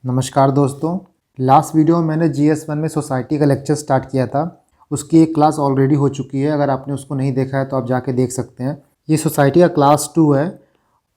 नमस्कार दोस्तों। Last video में मैंने GS1 में सोसाइटी का लेक्चर स्टार्ट किया था। उसकी एक क्लास ऑलरेडी हो चुकी है। अगर आपने उसको नहीं देखा है तो आप जाके देख सकते हैं। ये सोसाइटी का क्लास 2 है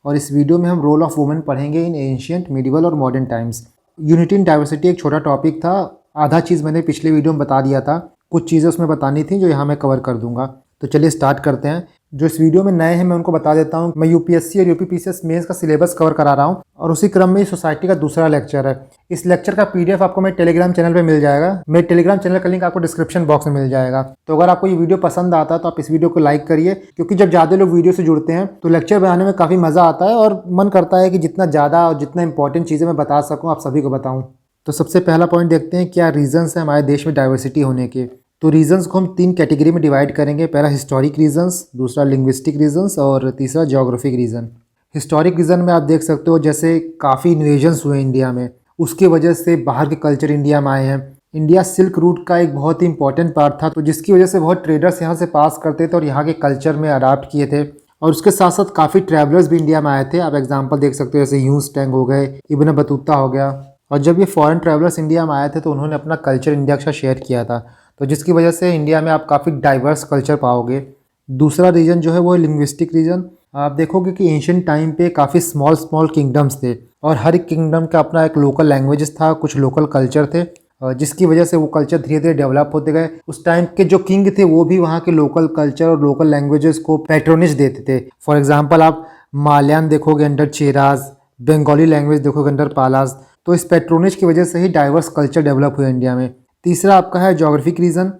और इस वीडियो में हम रोल ऑफ वुमेन पढ़ेंगे इन एंशियंट, मिडिवल और modern times. Unity in diversity एक छोटा टॉपिक था। आधा चीज़ मैंने पिछले वीडियो में बता दिया था। कुछ चीज़ें उसमें बतानी थी जो यहाँ मैं कवर कर दूँगा। तो चलिए स्टार्ट करते हैं। जो इस वीडियो में नए हैं मैं उनको बता देता हूँ। मैं UPSC और UPPCS मेंस का सिलेबस कवर करा रहा हूँ और उसी क्रम में सोसाइटी का दूसरा लेक्चर है। इस लेक्चर का PDF आपको मेरे टेलीग्राम चैनल पे मिल जाएगा। मेरे टेलीग्राम चैनल का लिंक आपको डिस्क्रिप्शन बॉक्स में मिल जाएगा। तो अगर आपको ये वीडियो पसंद आता है तो आप इस वीडियो को लाइक करिए, क्योंकि जब ज़्यादा लोग वीडियो से जुड़ते हैं तो लेक्चर बनाने में काफ़ी मज़ा आता है और मन करता है कि जितना ज़्यादा और जितना इंपॉर्टेंट चीज़ें मैं बता सकूँ आप सभी को बताऊँ। तो सबसे पहला पॉइंट देखते हैं क्या रीजंस हैं हमारे देश में डाइवर्सिटी होने के। तो रीजंस को हम 3 कैटेगरी में डिवाइड करेंगे। पहला हिस्टोरिक रीजंस, दूसरा लिंग्विस्टिक रीजंस और तीसरा ज्योग्राफिक रीजन। हिस्टोरिक रीजन में आप देख सकते हो जैसे काफ़ी इन्वेजन्स हुए इंडिया में, उसकी वजह से बाहर के कल्चर इंडिया में आए हैं। इंडिया सिल्क रूट का एक बहुत ही इंपॉर्टेंट पार्ट था, तो जिसकी वजह से बहुत ट्रेडर्स यहाँ से पास करते थे और यहाँ के कल्चर में अडाप्ट किए थे। और उसके साथ साथ काफ़ी ट्रैवलर्स भी इंडिया में आए थे। आप एग्जाम्पल देख सकते हो जैसे ह्यूज टैंग हो गए, इब्न बतूता हो गया। और जब ये फॉरेन ट्रैवलर्स इंडिया में आए थे तो उन्होंने अपना कल्चर इंडिया के साथ शेयर किया था, तो जिसकी वजह से इंडिया में आप काफ़ी डाइवर्स कल्चर पाओगे। दूसरा रीजन जो है वो है लिंग्विस्टिक रीजन। आप देखोगे कि एंशियंट टाइम पे काफ़ी स्मॉल स्मॉल किंगडम्स थे और हर एक किंगडम का अपना एक लोकल लैंग्वेजेस था, कुछ लोकल कल्चर थे, जिसकी वजह से वो कल्चर धीरे धीरे डेवलप होते गए। उस टाइम के जो किंग थे वो भी वहाँ के लोकल कल्चर और लोकल लैंग्वेजेस को पैट्रोनेज देते थे। फॉर एग्जाम्पल आप मालयान देखोगे अंडर चेराज, बंगाली लैंग्वेज देखोगे अंडर पालाज। तो इस पैट्रोनेज की वजह से ही डाइवर्स कल्चर डेवलप हुए इंडिया में। तीसरा आपका है ज्योग्राफिक रीजन।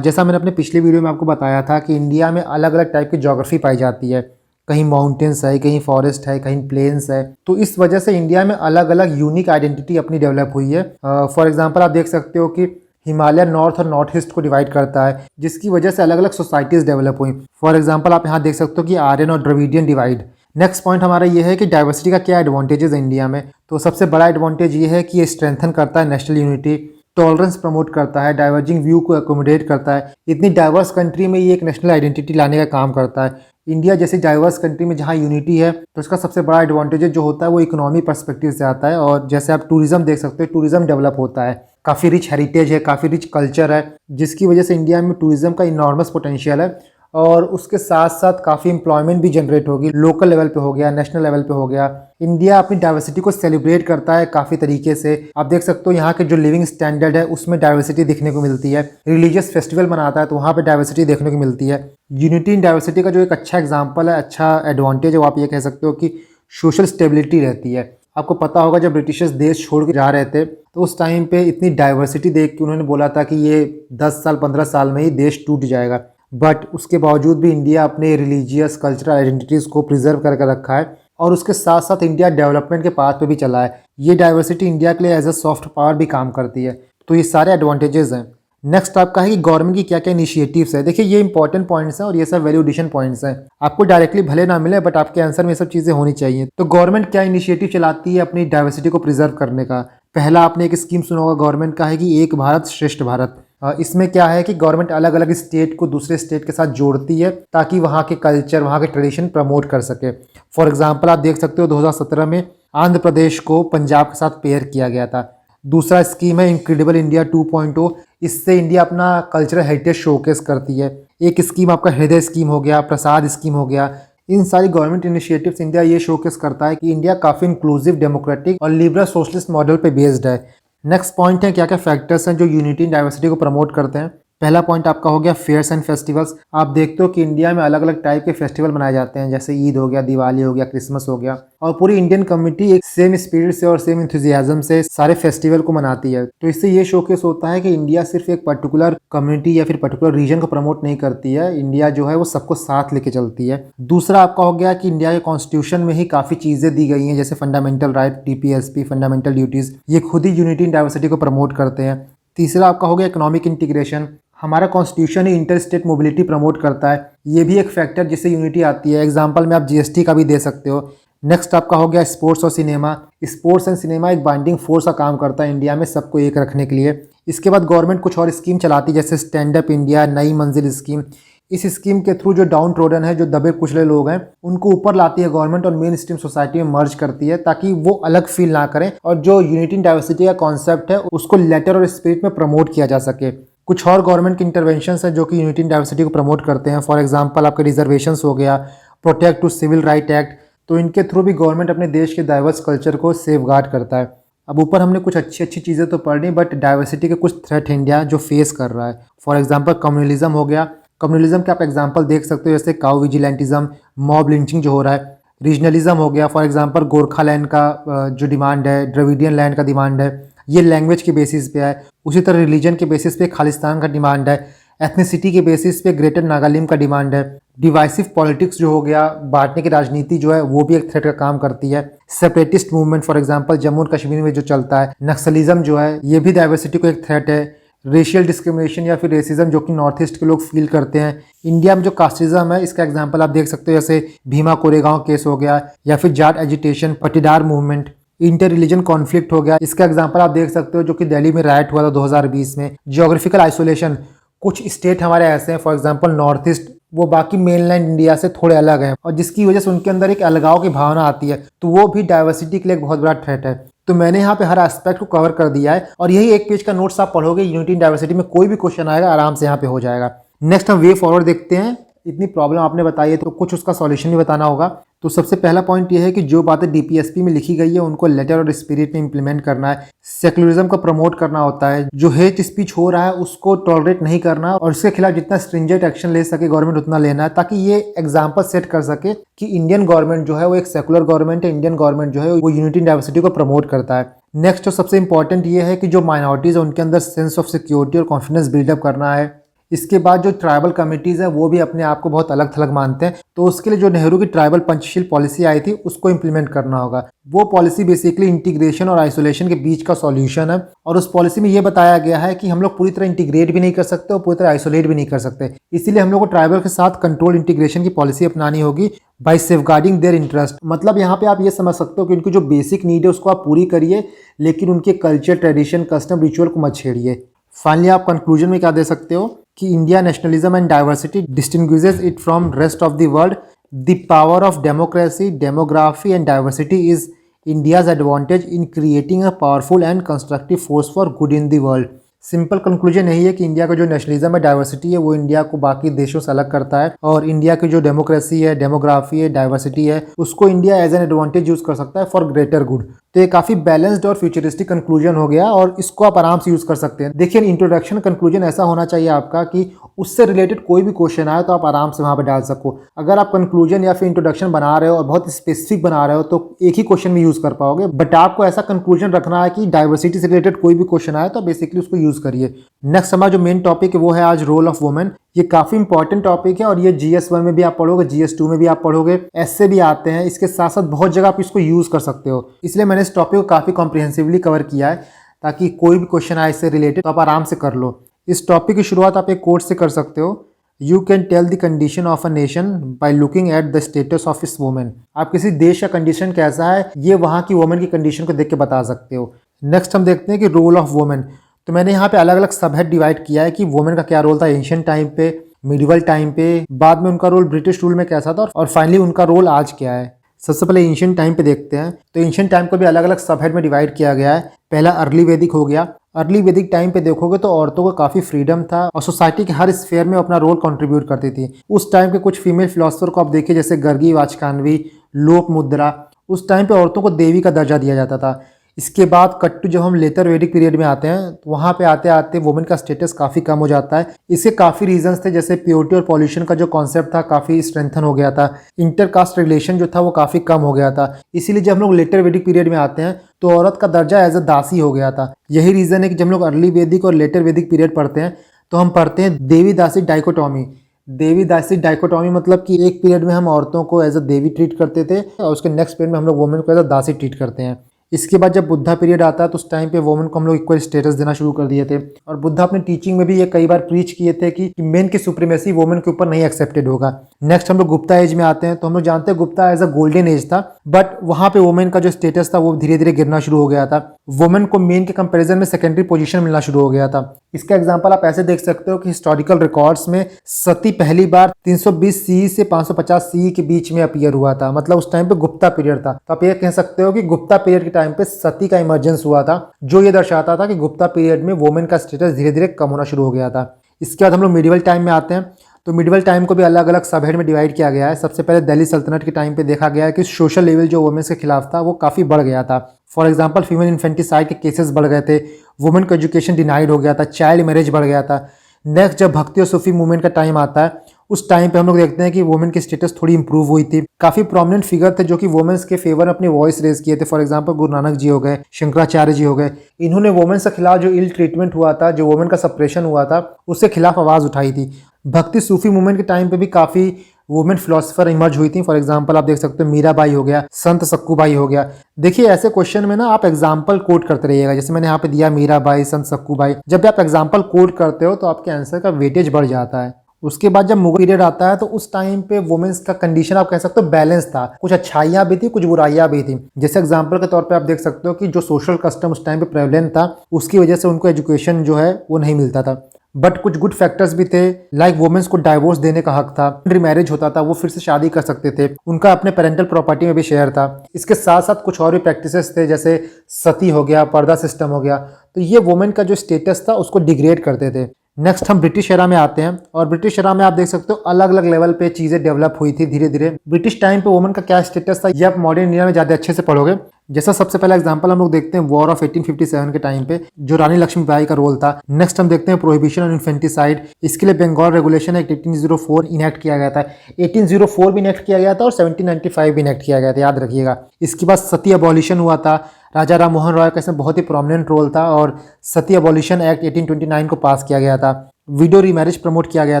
जैसा मैंने अपने पिछले वीडियो में आपको बताया था कि इंडिया में अलग अलग टाइप की ज्योग्राफी पाई जाती है। कहीं माउंटेन्स है, कहीं फॉरेस्ट है, कहीं प्लेन्स है। तो इस वजह से इंडिया में अलग अलग यूनिक आइडेंटिटी अपनी डेवलप हुई है। फॉर एग्जांपल आप देख सकते हो कि हिमालय नॉर्थ और नॉर्थ ईस्ट को डिवाइड करता है, जिसकी वजह से अलग अलग सोसाइटीज़ डेवलप हुई। फॉर एग्जाम्पल आप यहाँ देख सकते हो कि आर्यन और द्रविडियन डिवाइड। नेक्स्ट पॉइंट हमारा ये है कि डाइवर्सिटी का क्या एडवांटेजेस है इंडिया में। तो सबसे बड़ा एडवांटेज ये है कि ये स्ट्रेंथन करता है नेशनल यूनिटी, टॉलरेंस प्रमोट करता है, डाइवर्जिंग व्यू को अकोमोडेट करता है। इतनी डाइवर्स कंट्री में ये एक नेशनल आइडेंटिटी लाने का काम करता है। इंडिया जैसी डाइवर्स कंट्री में जहाँ यूनिटी है तो इसका सबसे बड़ा एडवांटेज जो होता है वो इकोनॉमी पर्सपेक्टिव से आता है। और जैसे आप टूरिज्म देख सकते हो, टूरिज्म डेवलप होता है, काफ़ी रिच हेरिटेज है, काफ़ी रिच कल्चर है, जिसकी वजह से इंडिया में टूरिज्म का इनॉर्मस पोटेंशियल है। और उसके साथ साथ काफ़ी एम्प्लॉयमेंट भी जनरेट होगी, लोकल लेवल पे हो गया, नेशनल लेवल पे हो गया। इंडिया अपनी डाइवर्सिटी को सेलिब्रेट करता है काफ़ी तरीके से। आप देख सकते हो यहाँ के जो लिविंग स्टैंडर्ड है उसमें डाइवर्सिटी देखने को मिलती है। रिलीजियस फेस्टिवल मनाता है तो वहाँ पे डाइवर्सिटी देखने को मिलती है। यूनिटी इन डाइवर्सिटी का जो एक अच्छा एग्जाम्पल है, अच्छा एडवांटेज है, वो आप ये कह सकते हो कि सोशल स्टेबिलिटी रहती है। आपको पता होगा जब ब्रिटिशर्स देश छोड़ के जा रहे थे तो उस टाइम पे इतनी डाइवर्सिटी देख के उन्होंने बोला था कि ये 10 साल 15 साल में ही देश टूट जाएगा। बट उसके बावजूद भी इंडिया अपने रिलीजियस कल्चरल आइडेंटिटीज़ को प्रिजर्व करके रखा है और उसके साथ साथ इंडिया डेवलपमेंट के पाथ पे भी चला है। ये डाइवर्सिटी इंडिया के लिए एज अ सॉफ्ट पावर भी काम करती है। तो ये सारे एडवांटेजेस हैं। नेक्स्ट आपका है कि गवर्नमेंट की क्या क्या इनिशिएटिव्स है। देखिए ये इंपॉर्टेंट पॉइंट्स हैं और ये सब वैल्यू एडिशन पॉइंट्स हैं। आपको डायरेक्टली भले ना मिले बट आपके आंसर में ये सब चीज़ें होनी चाहिए। तो गवर्नमेंट क्या इनिशिएटिव चलाती है अपनी डाइवर्सिटी को प्रिजर्व करने का। पहला आपने एक स्कीम सुना होगा गवर्नमेंट का है कि एक भारत श्रेष्ठ भारत। इसमें क्या है कि गवर्नमेंट अलग अलग स्टेट को दूसरे स्टेट के साथ जोड़ती है ताकि वहाँ के कल्चर, वहाँ के ट्रेडिशन प्रमोट कर सके। फॉर एग्जांपल आप देख सकते हो 2017 में आंध्र प्रदेश को पंजाब के साथ पेयर किया गया था। दूसरा स्कीम है इनक्रेडिबल इंडिया 2.0। इससे इंडिया अपना कल्चरल हेरिटेज शोकेस करती है। एक स्कीम आपका हृदय स्कीम हो गया, प्रसाद स्कीम हो गया। इन सारी गवर्नमेंट इनिशिएटिव्स इंडिया ये शोकेस करता है कि इंडिया काफ़ी इंक्लूसिव, डेमोक्रेटिक और लिबरल सोशलिस्ट मॉडल पे बेस्ड है। नेक्स्ट पॉइंट है क्या क्या फैक्टर्स हैं जो यूनिटी इन डाइवर्सिटी को प्रमोट करते हैं। पहला पॉइंट आपका हो गया फेयर्स एंड फेस्टिवल्स। आप देखते हो कि इंडिया में अलग अलग टाइप के फेस्टिवल मनाए जाते हैं, जैसे ईद हो गया, दिवाली हो गया, क्रिसमस हो गया। और पूरी इंडियन कम्युनिटी एक सेम स्पिरिट से और सेम इंथुजियाज्म से सारे फेस्टिवल को मनाती है। तो इससे ये शोकेस होता है कि इंडिया सिर्फ एक पर्टिकुलर कम्युनिटी या फिर पर्टिकुलर रीजन को प्रमोट नहीं करती है। इंडिया जो है वो सबको साथ लेके चलती है। दूसरा आपका हो गया कि इंडिया के कॉन्स्टिट्यूशन में ही काफ़ी चीज़ें दी गई हैं, जैसे fundamental right, TPSP, fundamental duties. ये खुद ही यूनिटी इन डाइवर्सिटी को प्रमोट करते हैं। तीसरा आपका हो गया इकोनॉमिक इंटीग्रेशन। हमारा कॉन्स्टिट्यूशन ही इंटर स्टेट मोबिलिटी प्रमोट करता है। ये भी एक फैक्टर जिससे यूनिटी आती है। एग्जांपल में आप GST का भी दे सकते हो। नेक्स्ट आपका हो गया स्पोर्ट्स और सिनेमा। स्पोर्ट्स एंड सिनेमा एक बाइंडिंग फोर्स का काम करता है इंडिया में सबको एक रखने के लिए। इसके बाद गवर्नमेंट कुछ और स्कीम चलाती है, जैसे स्टैंड अप इंडिया, नई मंजिल स्कीम। इस स्कीम के थ्रू जो डाउन ट्रोडन है, जो दबे कुचले लोग हैं, उनको ऊपर लाती है गवर्नमेंट और मेन स्ट्रीम सोसाइटी में मर्ज करती है ताकि वो अलग फील ना करें और जो यूनिटी इन डाइवर्सिटी का कॉन्सेप्ट है उसको लेटर और स्पिरिट में प्रमोट किया जा सके। कुछ और गवर्नमेंट के इंटरवेंशन है जो कि यूनिटी इन डाइवर्सिटी को प्रमोट करते हैं। फॉर एग्जाम्पल आपके रिजर्वेशन हो गया, protect to civil right act, तो इनके थ्रू भी गवर्नमेंट अपने देश के डाइवर्स कल्चर को सेफ गार्ड करता है। अब ऊपर हमने कुछ अच्छी अच्छी चीज़ें तो पढ़ ली, बट डाइवर्सिटी के कुछ थ्रेट इंडिया जो फेस कर रहा है। फॉर एग्जांपल कम्युनलिज्म हो गया। कम्युनलिज्म के आप एग्जांपल देख सकते हो, जैसे काउ विजिलेंटिज्म, मॉब लिंचिंग जो हो रहा है। रीजनलिज्म हो गया, फॉर एग्जांपल गोरखा लैंड का जो डिमांड है, द्रविडियन लैंड का डिमांड है, ये लैंग्वेज के बेसिस पे है। उसी तरह रिलीजन के बेसिस पे खालिस्तान का डिमांड है। एथनिसिटी के बेसिस पे ग्रेटर नागालैंड का डिमांड है। डिवाइसिव पॉलिटिक्स जो हो गया, बांटने की राजनीति जो है वो भी एक थ्रेट का काम करती है। Separatist movement for example Jammu और कश्मीर में जो चलता है। नक्सलिज्म जो है ये भी डाइवर्सिटी को एक थ्रेट है। रेशियल डिस्क्रिमिनेशन या फिर रेसिज्म जो कि नॉर्थ ईस्ट के लोग फील करते हैं। इंडिया में जो कास्टिज्म है इसका एग्जांपल आप देख सकते हो, जैसे भीमा कोरेगांव केस हो गया या फिर जाट एजिटेशन, पटीदार मूवमेंट। इंटर रिलीजन कॉन्फ्लिक्ट हो गया, इसका एग्जांपल आप देख सकते हो जो कि दिल्ली में राइट हुआ था 2020 में। जियोग्राफिकल आइसोलेशन, कुछ स्टेट हमारे ऐसे हैं फॉर एग्जांपल नॉर्थ ईस्ट, वो बाकी मेनलैंड इंडिया से थोड़े अलग हैं और जिसकी वजह से उनके अंदर एक अलगाव की भावना आती है, तो वो भी डाइवर्सिटी के लिए एक बहुत बड़ा थ्रेट है। तो मैंने यहाँ पे हर एस्पेक्ट को कवर कर दिया है और यही एक पेज का नोट्स आप पढ़ोगे, यूनिटी इन डाइवर्सिटी में कोई भी क्वेश्चन आएगा आराम से यहाँ पे हो जाएगा। नेक्स्ट हम वे फॉरवर्ड देखते हैं। इतनी प्रॉब्लम आपने बताई है तो कुछ उसका सॉल्यूशन भी बताना होगा। तो सबसे पहला पॉइंट ये है कि जो बातें डीपीएसपी में लिखी गई है उनको लेटर और स्पिरिट में इंप्लीमेंट करना है। सेकुलरिज्म को प्रमोट करना होता है। जो हेट स्पीच हो रहा है उसको टॉलरेट नहीं करना और उसके खिलाफ जितना स्ट्रिंजेंट एक्शन ले सके गवर्नमेंट उतना लेना है, ताकि ये एग्जाम्पल सेट कर सके कि इंडियन गवर्नमेंट जो है वो एक सेकुलर गवर्नमेंट है। इंडियन गवर्नमेंट जो है वो यूनिटी इन डाइवर्सिटी को प्रमोट करता है। नेक्स्ट तो सबसे इंपॉर्टेंट ये है कि जो माइनॉरिटीज है उनके अंदर सेंस ऑफ सिक्योरिटी और कॉन्फिडेंस बिल्डअप करना है। इसके बाद जो ट्राइबल कम्युनिटीज़ हैं वो भी अपने आप को बहुत अलग थलग मानते हैं, तो उसके लिए जो नेहरू की ट्राइबल पंचशील पॉलिसी आई थी उसको इंप्लीमेंट करना होगा। वो पॉलिसी बेसिकली इंटीग्रेशन और आइसोलेशन के बीच का सॉल्यूशन है और उस पॉलिसी में ये बताया गया है कि हम लोग पूरी तरह इंटीग्रेट भी नहीं कर सकते और पूरी तरह आइसोलेट भी नहीं कर सकते। इसीलिए हम लोग को ट्राइबल के साथ कंट्रोल इंटीग्रेशन की पॉलिसी अपनानी होगी बाय सेफगार्डिंग देयर इंटरेस्ट। मतलब यहाँ पे आप ये समझ सकते हो कि उनकी जो बेसिक नीड है उसको आप पूरी करिए, लेकिन उनके कल्चर, ट्रेडिशन, कस्टम, रिचुअल को मत छेड़िए। फाइनली आप कंक्लूजन में क्या दे सकते हो कि India nationalism and diversity distinguishes it from rest of the world. The power of democracy, demography and diversity is India's advantage in creating a powerful and constructive force for good in the world. Simple conclusion यही है कि India का जो nationalism है, diversity है, वो India को बाकी देशों से अलग करता है और इंडिया की जो डेमोक्रेसी है, डेमोग्राफी है, डाइवर्सिटी है, उसको India as an advantage use कर सकता है फॉर ग्रेटर गुड। तो ये काफी बैलेंस्ड और फ्यूचरिस्टिक कंक्लूजन हो गया और इसको आप आराम से यूज कर सकते हैं। देखिए इंट्रोडक्शन कंक्लूजन ऐसा होना चाहिए आपका कि उससे रिलेटेड कोई भी क्वेश्चन आए तो आप आराम से वहां पर डाल सको। अगर आप कंक्लूजन या फिर इंट्रोडक्शन बना रहे हो और बहुत स्पेसिफिक बना रहे हो तो एक ही क्वेश्चन में यूज कर पाओगे, बट आपको ऐसा कंक्लूजन रखना है कि डाइवर्सिटी से रिलेटेड कोई भी क्वेश्चन आए तो बेसिकली उसको यूज करिए। नेक्स्ट हमारा जो मेन टॉपिक है वो है आज रोल ऑफ वुमेन। ये काफी इंपॉर्टेंट टॉपिक है और ये GS1 में भी आप पढ़ोगे, GS2 में भी आप पढ़ोगे, ऐसे भी आते हैं। इसके साथ साथ बहुत जगह आप इसको यूज कर सकते हो, इसलिए मैंने इस टॉपिक को काफी कॉम्प्रिहेंसिवली कवर किया है ताकि कोई भी क्वेश्चन आए इससे रिलेटेड तो आप आराम से कर लो। इस टॉपिक की शुरुआत आप एक कोट से कर सकते हो, you can tell the condition of a nation by looking at the status of its women. आप किसी देश का कंडीशन कैसा है ये वहाँ की वुमेन की कंडीशन को देख के बता सकते हो। नेक्स्ट हम देखते हैं कि रोल ऑफ वुमेन। तो मैंने यहाँ पे अलग अलग सब हेड डिवाइड किया है कि वुमेन का क्या रोल था एंशिएंट टाइम पे, मिडिवल टाइम पे, बाद में उनका रोल ब्रिटिश रूल में कैसा था और फाइनली उनका रोल आज क्या है। सबसे पहले एंशिएंट टाइम पे देखते हैं। तो एंशिएंट टाइम को भी अलग अलग सब हेड में डिवाइड किया गया है। पहला अर्ली वैदिक हो गया। अर्ली वैदिक टाइम पे देखोगे तो औरतों को काफ़ी फ्रीडम था और सोसाइटी के हर स्फेयर में अपना रोल कंट्रीब्यूट करती थी। उस टाइम के कुछ फीमेल फिलोसफर को आप देखिए, जैसे गर्गी वाचकानवी, लोक मुद्रा। उस टाइम पे औरतों को देवी का दर्जा दिया जाता था। इसके बाद कट्टू जब हम लेटर वैदिक पीरियड में आते हैं तो वहाँ पे आते आते वुमेन का स्टेटस काफ़ी कम हो जाता है। इसके काफ़ी रीजंस थे, जैसे प्योरिटी और पॉल्यूशन का जो कॉन्सेप्ट था काफ़ी स्ट्रेंथन हो गया था। इंटरकास्ट रिलेशन जो था वो काफ़ी कम हो गया था। इसीलिए जब हम लोग लेटर वैदिक पीरियड में आते हैं तो औरत का दर्जा एज अ दासी हो गया था। यही रीज़न है कि जब हम लोग अर्ली वैदिक और लेटर वैदिक पीरियड पढ़ते हैं तो हम पढ़ते हैं देवी दासी डाइकोटॉमी। देवी दासी डाइकोटॉमी मतलब कि एक पीरियड में हम औरतों को एज अ देवी ट्रीट करते थे और उसके नेक्स्ट पीरियड में हम लोग वुमेन को एज अ दासी ट्रीट करते हैं। इसके बाद जब बुद्धा पीरियड आता है तो उस टाइम पे वुमेन को हम लोग इक्वल स्टेटस देना शुरू कर दिए थे और बुद्धा अपने टीचिंग में भी ये कई बार प्रीच किए थे कि मेन की सुप्रीमेसी वुमेन के ऊपर नहीं एक्सेप्टेड होगा। नेक्स्ट हम लोग गुप्ता एज में आते हैं। तो हम लोग जानते हैं Gupta as a golden age था, बट वहाँ पे वुमेन का जो स्टेटस था वो धीरे धीरे गिरना शुरू हो गया था। वुमेन को मेन के कंपेरिजन में सेकेंडरी पोजीशन मिलना शुरू हो गया था। इसका एग्जांपल आप ऐसे देख सकते हो कि हिस्टोरिकल रिकॉर्ड्स में सती पहली बार 320 सी से 550 सी के बीच में अपीयर हुआ था, मतलब उस टाइम पे गुप्ता पीरियड था। तो आप ये कह सकते हो कि गुप्ता पीरियड के टाइम पे सती का इमर्जेंस हुआ था, जो ये दर्शाता था कि गुप्ता पीरियड में वुमेन का स्टेटस धीरे धीरे कम होना शुरू हो गया था। इसके बाद हम लोग मिडिवल टाइम में आते हैं। तो मिडिवल टाइम को भी अलग अलग सबहेड में डिवाइड किया गया है। सबसे पहले दिल्ली सल्तनत के टाइम पे देखा गया है कि सोशल लेवल जो वुमेन्स के खिलाफ था वो काफ़ी बढ़ गया था। फॉर एग्जांपल फीमेल इन्फेंटिसाइड के केसेस बढ़ गए थे, वुमेन को एजुकेशन डिनाइड हो गया था, चाइल्ड मैरिज बढ़ गया था। नेक्स्ट जब भक्ति और सूफी मूवमेंट का टाइम आता है, उस टाइम पे हम लोग देखते हैं कि वुमेन की स्टेटस थोड़ी इंप्रूव हुई थी। काफ़ी प्रोमिनेंट फिगर थे जो कि वुमेन्स के फेवर में अपनी वॉइस रेज किए थे। फॉर एग्जांपल गुरु नानक जी हो गए, शंकराचार्य जी हो गए। इन्होंने वुमेन्स के खिलाफ जो इल ट्रीटमेंट हुआ था, जो वुमेन का सप्रेशन हुआ था, उसके खिलाफ आवाज़ उठाई थी। भक्ति सूफी मूवमेंट के टाइम पे भी काफ़ी वुमेन फिलोसफर इमर्ज हुई थी। फॉर एग्जांपल आप देख सकते हो मीराबाई हो गया, संत सक्कूबाई हो गया। देखिए ऐसे क्वेश्चन में ना आप एग्जांपल कोट करते रहिएगा, जैसे मैंने यहाँ पे दिया मीराबाई, संत सक्कूबाई। जब भी आप एग्जांपल कोट करते हो तो आपके आंसर का वेटेज बढ़ जाता है। उसके बाद जब मुगल पीरियड आता है तो उस टाइम पे वुमेन्स का कंडीशन आप कह सकते हो बैलेंस था, कुछ अच्छाइयाँ भी थी, कुछ बुराइयाँ भी थी। जैसे एग्जांपल के तौर पे आप देख सकते हो कि जो सोशल कस्टम उस टाइम पे प्रेवलेंट था, उसकी वजह से उनको एजुकेशन जो है वो नहीं मिलता था। बट कुछ गुड फैक्टर्स भी थे, लाइक वुमेन्स को डाइवोर्स देने का हक था, रिमैरिज होता था, वो फिर से शादी कर सकते थे, उनका अपने पेरेंटल प्रॉपर्टी में भी शेयर था। इसके साथ साथ कुछ और भी प्रैक्टिसेस थे, जैसे सती हो गया, पर्दा सिस्टम हो गया। तो ये वुमेन का जो स्टेटस था उसको डिग्रेड करते थे। नेक्स्ट हम ब्रिटिश एरा में आते हैं, और ब्रिटिश एरा में आप देख सकते हो अलग अलग लेवल पे चीज़ें डेवलप हुई थी धीरे धीरे। ब्रिटिश टाइम पे वुमेन का क्या स्टेटस था ये आप मॉडर्न इंडिया में ज़्यादा अच्छे से पढ़ोगे। जैसा सबसे पहला एग्जांपल हम लोग देखते हैं वॉर ऑफ 1857 के टाइम पे जो रानी लक्ष्मीबाई का रोल था। नेक्स्ट हम देखते हैं प्रोहिबिशन ऑन इन्फेंटिसाइड, इसके लिए बंगाल रेगुलेशन एक्ट 1804 इनेक्ट किया गया था। 1804 भी इनेक्ट किया गया था और 1795 भी इनेक्ट किया गया था, याद रखिएगा। इसके बाद सती अबॉलिशन हुआ था, राजा राम मोहन रॉय का इसमें बहुत ही प्रोमिनेंट रोल था और सती अबॉलिशन एक्ट 1829 को पास किया गया था। विडो रीमैरिज प्रमोट किया गया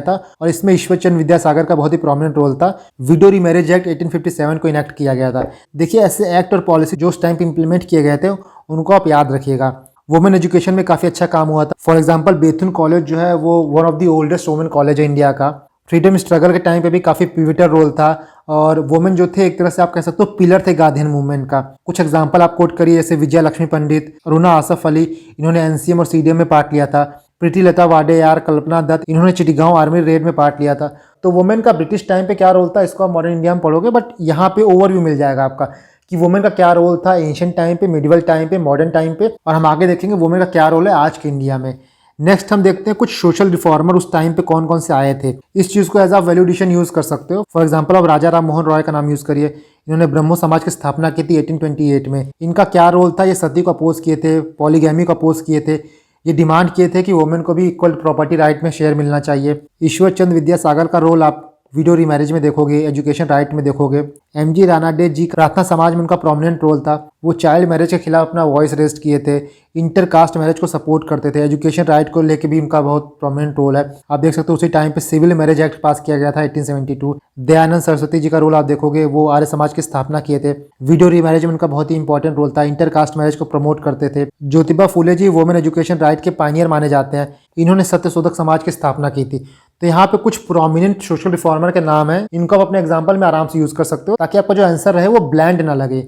था और इसमें ईश्वरचंद विद्यासागर का बहुत ही प्रोमिनेंट रोल था। विडो रीमैरिज एक्ट 1857 को इनेक्ट किया गया था। देखिए ऐसे एक्ट और पॉलिसी जो उस टाइम पे इंप्लीमेंट किए गए थे उनको आप याद रखिएगा। वुमेन एजुकेशन में काफ़ी अच्छा काम हुआ था। फॉर एग्जाम्पल बेथुन कॉलेज जो है वो one of the oldest women college है इंडिया का। फ्रीडम स्ट्रगल के टाइम पे भी काफ़ी पिविटल रोल था और वुमेन जो थे एक तरह से आप कह सकते हो पिलर थे गांधीयन मूवमेंट का। कुछ एग्जांपल आप कोट करिए, जैसे विजया लक्ष्मी पंडित, अरुणा आसफ अली, इन्होंने एनसीएम और सीडीएम में पार्ट लिया था। प्रीति लता वाडेयार, कल्पना दत्त, इन्होंने चिटगांव आर्मी रेड में पार्ट लिया था। तो वुमेन का ब्रिटिश टाइम पे क्या रोल था इसको आप मॉडर्न इंडिया में पढ़ोगे, बट यहाँ पे ओवरव्यू मिल जाएगा आपका कि वुमेन का क्या रोल था एंशिएंट टाइम पे, मिडिवल टाइम पे, मॉडर्न टाइम पे, और हम आगे देखेंगे वुमेन का क्या रोल है आज के इंडिया में। नेक्स्ट हम देखते हैं कुछ सोशल रिफॉर्मर उस टाइम पे कौन कौन से आए थे। इस चीज़ को एज आ वैल्यू एडिशन यूज़ कर सकते हो। फॉर एग्जांपल आप राजा राम मोहन रॉय का नाम यूज़ करिए, इन्होंने ब्रह्मो समाज की स्थापना की थी 1828 में। इनका क्या रोल था, ये सती को अपोज किए थे, पॉलीगैमी को अपोज किए थे, ये डिमांड किए थे कि वुमेन को भी इक्वल प्रॉपर्टी राइट में शेयर मिलना चाहिए। ईश्वर चंद विद्यासागर का रोल आप विडो रीमैरिज में देखोगे, एजुकेशन राइट में देखोगे। एमजी रानाडे जी प्रार्थना समाज में उनका प्रोमिनेंट रोल था, वो चाइल्ड मैरिज के खिलाफ अपना वॉइस रेस्ट किए थे, इंटर कास्ट मैरिज को सपोर्ट करते थे, एजुकेशन राइट को लेके भी उनका बहुत प्रोमिनेंट रोल है। आप देख सकते हो उसी टाइम पे सिविल मैरिज एक्ट पास किया गया था 1872। दयानंद सरस्वती जी का रोल आप देखोगे, वो आर्य समाज की स्थापना किए थे। विडो रीमैरिज में उनका बहुत ही इंपॉर्टेंट रोल था, इंटर कास्ट मैरिज को प्रमोट करते थे। Jyotiba Phule ji women education right के पायनियर माने जाते हैं, इन्होंने सत्यशोधक समाज की स्थापना की थी। तो यहाँ पे कुछ प्रोमिनेंट सोशल रिफॉर्मर के नाम है, इनको आप अपने एग्जाम्पल में आराम से यूज कर सकते हो ताकि आपका जो आंसर रहे वो ब्लैंड ना लगे।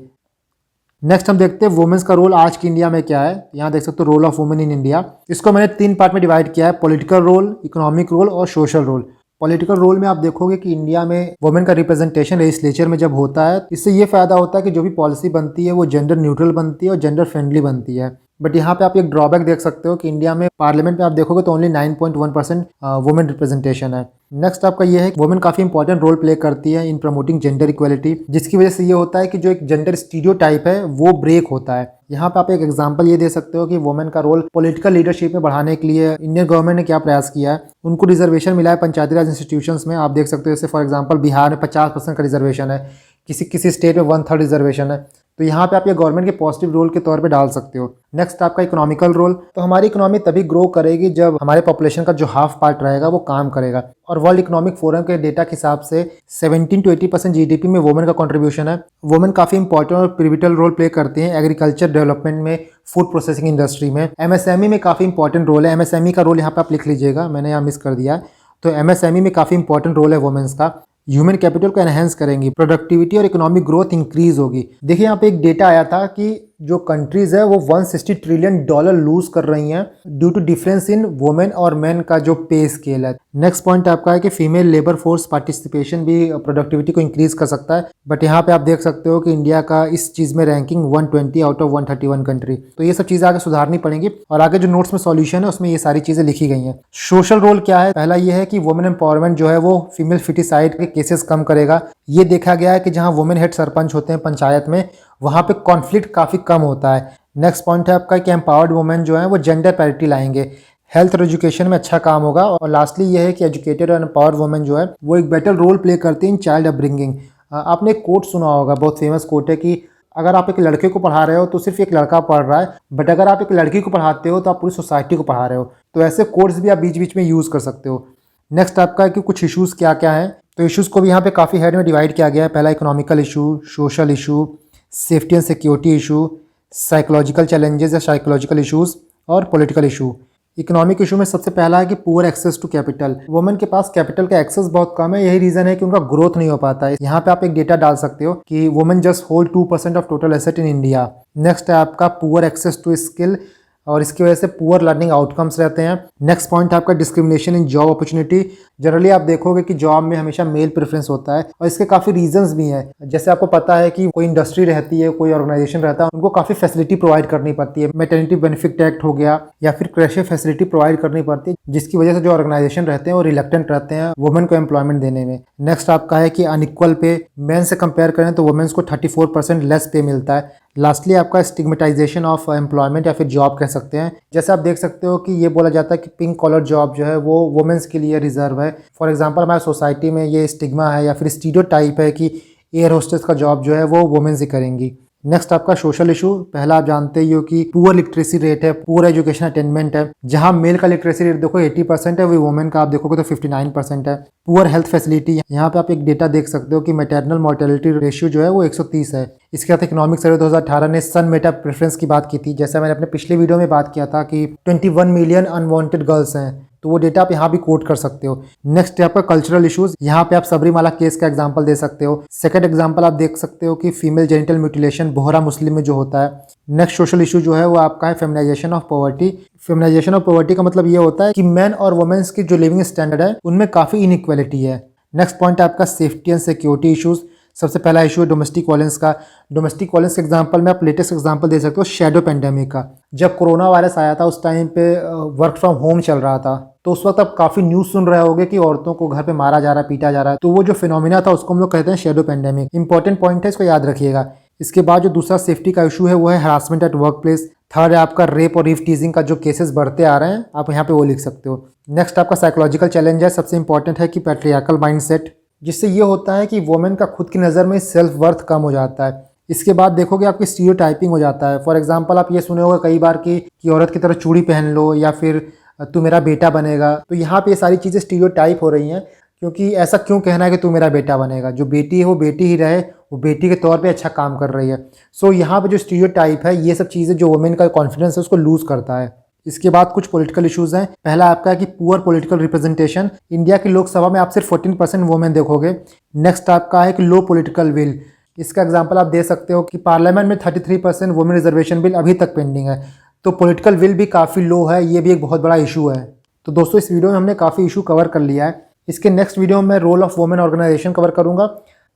नेक्स्ट हम देखते हैं वुमेन्स का रोल आज की इंडिया में क्या है। यहाँ देख सकते हो role of women in India. इसको मैंने 3 पार्ट में डिवाइड किया है, पॉलिटिकल रोल, इकोनॉमिक रोल और सोशल रोल। पॉलिटिकल रोल में आप देखोगे कि इंडिया में वुमेन का रिप्रेजेंटेशन लेजिस्लेचर में जब होता है, इससे ये फायदा होता है कि जो भी पॉलिसी बनती है वो जेंडर न्यूट्रल बनती है और जेंडर फ्रेंडली बनती है। बट यहाँ पे आप एक ड्रॉबैक देख सकते हो कि इंडिया में पार्लियामेंट में आप देखोगे तो ओनली 9.1% वुमेन रिप्रेजेंटेशन है। नेक्स्ट आपका ये है कि वुमेन काफ़ी इंपॉर्टेंट रोल प्ले करती है इन प्रमोटिंग जेंडर इक्वलिटी, जिसकी वजह से ये होता है कि जो एक जेंडर स्टीरियोटाइप है वो ब्रेक होता है। यहाँ पे आप एक एग्जांपल ये दे सकते हो कि वुमेन का रोल पॉलिटिकल लीडरशिप में बढ़ाने के लिए इंडियन गवर्नमेंट ने क्या प्रयास किया है। उनको रिजर्वेशन मिला है पंचायती राज इंस्टीट्यूशंस में, आप देख सकते हो। जैसे फॉर एग्जांपल बिहार में 50% का रिजर्वेशन है, किसी स्टेट में 1/3 रिजर्वेशन है। तो यहाँ पे आप ये गवर्नमेंट के पॉजिटिव रोल के तौर पे डाल सकते हो। नेक्स्ट आपका इकोनॉमिकल रोल, तो हमारी इकोनॉमी तभी ग्रो करेगी जब हमारे पॉपुलेशन का जो हाफ पार्ट रहेगा वो काम करेगा। और वर्ल्ड इकोनॉमिक फोरम के डेटा के हिसाब से 17 to 80% जीडीपी में वुमेन का कंट्रीब्यूशन है। वुमेन काफ़ी इंपॉर्टेंट और पिवटल रोल प्ले करते हैं एग्रीकल्चर डेवलपमेंट में, फूड प्रोसेसिंग इंडस्ट्री में। एमएसएमई में काफ़ी इंपॉर्टेंट रोल है। एमएसएमई का रोल यहाँ पे आप लिख लीजिएगा, मैंने यहाँ मिस कर दिया। तो एमएसएमई में काफ़ी इंपॉर्टेंट रोल है वुमेन्स का। ह्यूमन कैपिटल को एनहेंस करेंगी, प्रोडक्टिविटी और इकोनॉमिक ग्रोथ इंक्रीज होगी। देखिए यहाँ पे एक डेटा आया था कि जो कंट्रीज़ है वो $160 ट्रिलियन लूज कर रही हैं due to difference in women और मेन का जो पे स्केल है। नेक्स्ट पॉइंट आपका है कि फीमेल लेबर फोर्स पार्टिसिपेशन भी प्रोडक्टिविटी को इंक्रीज कर सकता है, बट यहाँ पे आप देख सकते हो कि इंडिया का इस चीज़ में रैंकिंग 120 आउट ऑफ 131 कंट्री। तो ये सब चीज़ें आगे सुधारनी पड़ेंगी और आगे जो नोट्स में सॉल्यूशन है उसमें ये सारी चीज़ें लिखी गई हैं। सोशल रोल क्या है? पहला ये है कि वुमेन एम्पावरमेंट जो है वो फीमेल फिटिसाइड के केसेस कम करेगा। ये देखा गया है कि जहाँ वुमेन हेड सरपंच होते हैं पंचायत में, वहाँ पे कॉन्फ्लिक्ट काफ़ी कम होता है। नेक्स्ट पॉइंट है आपका कि एम्पावर्ड वुमेन जो है वो जेंडर पैरिटी लाएंगे, हेल्थ और एजुकेशन में अच्छा काम होगा। और लास्टली ये है कि एजुकेटेड और एम्पावर्ड वुमेन जो है वो एक बेटर रोल प्ले करती है इन चाइल्ड अपब्रिंगिंग। आपने एक कोट सुना होगा, बहुत फेमस कोट है कि अगर आप एक लड़के को पढ़ा रहे हो तो सिर्फ एक लड़का पढ़ रहा है, बट अगर आप एक लड़की को पढ़ाते हो तो आप पूरी सोसाइटी को पढ़ा रहे हो। तो ऐसे कोट्स भी आप बीच बीच में यूज़ कर सकते हो। नेक्स्ट आपका है कि कुछ इश्यूज़ क्या क्या हैं, तो इश्यूज़ को भी यहाँ पे काफ़ी हेड में डिवाइड किया गया है। पहला economical issue, social issue, safety and security issue, psychological challenges या साइकोलॉजिकल इशूज़ और पॉलिटिकल इशू। इकोनॉमिक इशू में सबसे पहला है कि poor access to capital. Women के पास कैपिटल का एक्सेस बहुत कम है, यही रीज़न है कि उनका ग्रोथ नहीं हो पाता है। यहाँ पे आप एक डेटा डाल सकते हो कि women just hold 2% of total asset in India. Next है आपका पुअर एक्सेस टू स्किल और इसकी वजह से पुअर लर्निंग आउटकम्स रहते हैं। नेक्स्ट पॉइंट है आपका discrimination in job opportunity. Generally आप देखोगे कि जॉब में हमेशा मेल प्रेफरेंस होता है और इसके काफ़ी रीजंस भी हैं। जैसे आपको पता है कि कोई इंडस्ट्री रहती है, कोई ऑर्गेनाइजेशन रहता है, उनको काफ़ी फैसिलिटी प्रोवाइड करनी पड़ती है। मैटरनिटी बेनिफिट एक्ट हो गया या फिर क्रैशर फैसिलिटी प्रोवाइड करनी पड़ती है, जिसकी वजह से जो ऑर्गेनाइजेशन रहते हैं वो रिलक्टेंट रहते हैं वुमेन को एम्प्लॉयमेंट देने में। नेक्स्ट आपका है कि अनइक्वल पे, मेन से कंपेयर करें तो वुमेन्स को 34% लेस पे मिलता है। लास्टली आपका स्टिग्मेटाइजेशन ऑफ एम्प्लॉयमेंट या फिर जॉब कह सकते हैं। जैसे आप देख सकते हो कि ये बोला जाता है कि पिंक कॉलर जॉब जो है वो वुमेन्स के लिए रिजर्व है। फॉर एग्जांपल हमारे सोसाइटी में ये स्टिग्मा है या फिर स्टीरियोटाइप है कि एयर होस्टेस का जॉब जो है वो वुमेन्स ही करेंगी। नेक्स्ट आपका सोशल इशू, पहला आप जानते ही हो कि पुअर लिटरेसी रेट है, पुअर एजुकेशन अटेनमेंट है। जहां मेल का लिटरेसी रेट देखो 80% है, वही वुमेन का आप देखोगे तो 59% है। पुअर हेल्थ फैसिलिटी, यहाँ पे आप एक डेटा देख सकते हो कि मैटरनल मोर्टेलिटी रेशियो जो है वो 130 है। इसके साथ इकोनॉमिक सर्वे 2018 ने सन मेटा प्रेफरेंस की बात की थी, जैसा मैंने अपने पिछले वीडियो में बात किया था कि 21 मिलियन अनवांटेड गर्ल्स हैं, तो वो डेटा आप यहाँ भी कोट कर सकते हो। नेक्स्ट है आपका कल्चरल इश्यूज, यहाँ पे आप सबरीमाला केस का एग्जांपल दे सकते हो। सेकंड एग्जांपल आप देख सकते हो कि फीमेल जेनिटल म्यूटिलेशन बोहरा मुस्लिम में जो होता है। नेक्स्ट सोशल इशू जो है वो आपका है feminization of poverty. Feminization of poverty का मतलब ये होता है कि मेन और वुमेन्स की जो लिविंग स्टैंडर्ड है उनमें काफ़ी इनइक्वालिटी है। नेक्स्ट पॉइंट है आपका सेफ्टी एंड सिक्योरिटी इशूज़। सबसे पहला इशू है डोमेस्टिक वायलेंस का। डोमेस्टिक वायलेंस के एग्जांपल में आप लेटेस्ट एग्जांपल दे सकते हो शैडो पेंडेमिक का। जब कोरोना वायरस आया था उस टाइम पे वर्क फ्रॉम होम चल रहा था, तो उस वक्त आप काफ़ी न्यूज़ सुन रहे होगे कि औरतों को घर पे मारा जा रहा है, पीटा जा रहा है। तो वो जो फिनोमिना था उसको हम लोग कहते हैं शैडो पेंडेमिक। इंपॉर्टेंट पॉइंट है, इसको याद रखिएगा। इसके बाद जो दूसरा सेफ्टी का इशू है वो है harassment at work place. Third है आपका रेप और रीफ टीजिंग का जो केसेस बढ़ते आ रहे हैं, आप यहाँ पे वो लिख सकते हो। नेक्स्ट आपका साइकोलॉजिकल चैलेंज है। सबसे इंपॉर्टेंट है कि पैट्रियार्कल माइंडसेट, जिससे ये होता है कि वुमेन का खुद की नज़र में सेल्फ वर्थ कम हो जाता है। इसके बाद देखोगे आपकी स्टीरियोटाइपिंग हो जाता है। फॉर एग्जांपल आप ये सुने होगा कई बार कि औरत की तरह चूड़ी पहन लो या फिर तू मेरा बेटा बनेगा। तो यहाँ पे ये सारी चीज़ें स्टीरियोटाइप हो रही हैं, क्योंकि ऐसा क्यों कहना है कि तू मेरा बेटा बनेगा। जो बेटी है वो बेटी ही रहे, वो बेटी के तौर पे अच्छा काम कर रही है। सो यहाँ पे जो स्टीरियोटाइप है, ये सब चीज़ें जो वुमेन का कॉन्फिडेंस है उसको लूज़ करता है। इसके बाद कुछ पॉलिटिकल इश्यूज हैं। पहला आपका है कि पुअर पॉलिटिकल रिप्रेजेंटेशन। इंडिया की लोकसभा में आप सिर्फ 14% वुमेन देखोगे। नेक्स्ट आपका है कि लो पॉलिटिकल विल। इसका एग्जांपल आप दे सकते हो कि पार्लियामेंट में 33% वुमेन रिजर्वेशन बिल अभी तक पेंडिंग है। तो पॉलिटिकल विल भी काफ़ी लो है, ये भी एक बहुत बड़ा इशू है। तो दोस्तों इस वीडियो में हमने काफ़ी इशू कवर कर लिया है। इसके नेक्स्ट वीडियो में मैं role of women organization cover करूँगा,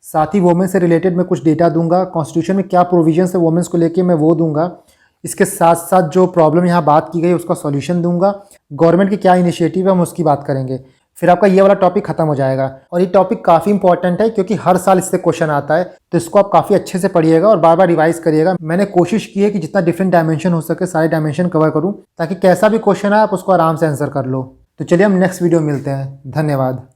साथ ही वुमेन से रिलेटेड मैं कुछ डेटा दूंगा। कॉन्स्टिट्यूशन में क्या प्रोविजन है वुमेन्स को लेकर मैं वो दूंगा। इसके साथ साथ जो प्रॉब्लम यहाँ बात की गई उसका सॉल्यूशन दूंगा। गवर्नमेंट की क्या इनिशिएटिव है हम उसकी बात करेंगे। फिर आपका ये वाला टॉपिक खत्म हो जाएगा। और ये टॉपिक काफ़ी इंपॉर्टेंट है क्योंकि हर साल इससे क्वेश्चन आता है, तो इसको आप काफ़ी अच्छे से पढ़िएगा और बार बार रिवाइज करिएगा। मैंने कोशिश की है कि जितना डिफरेंट डायमेंशन हो सके सारे डायमेंशन कवर करूँ, ताकि कैसा भी क्वेश्चन आए आप उसको आराम से आंसर कर लो। तो चलिए हम नेक्स्ट वीडियो में मिलते हैं। धन्यवाद।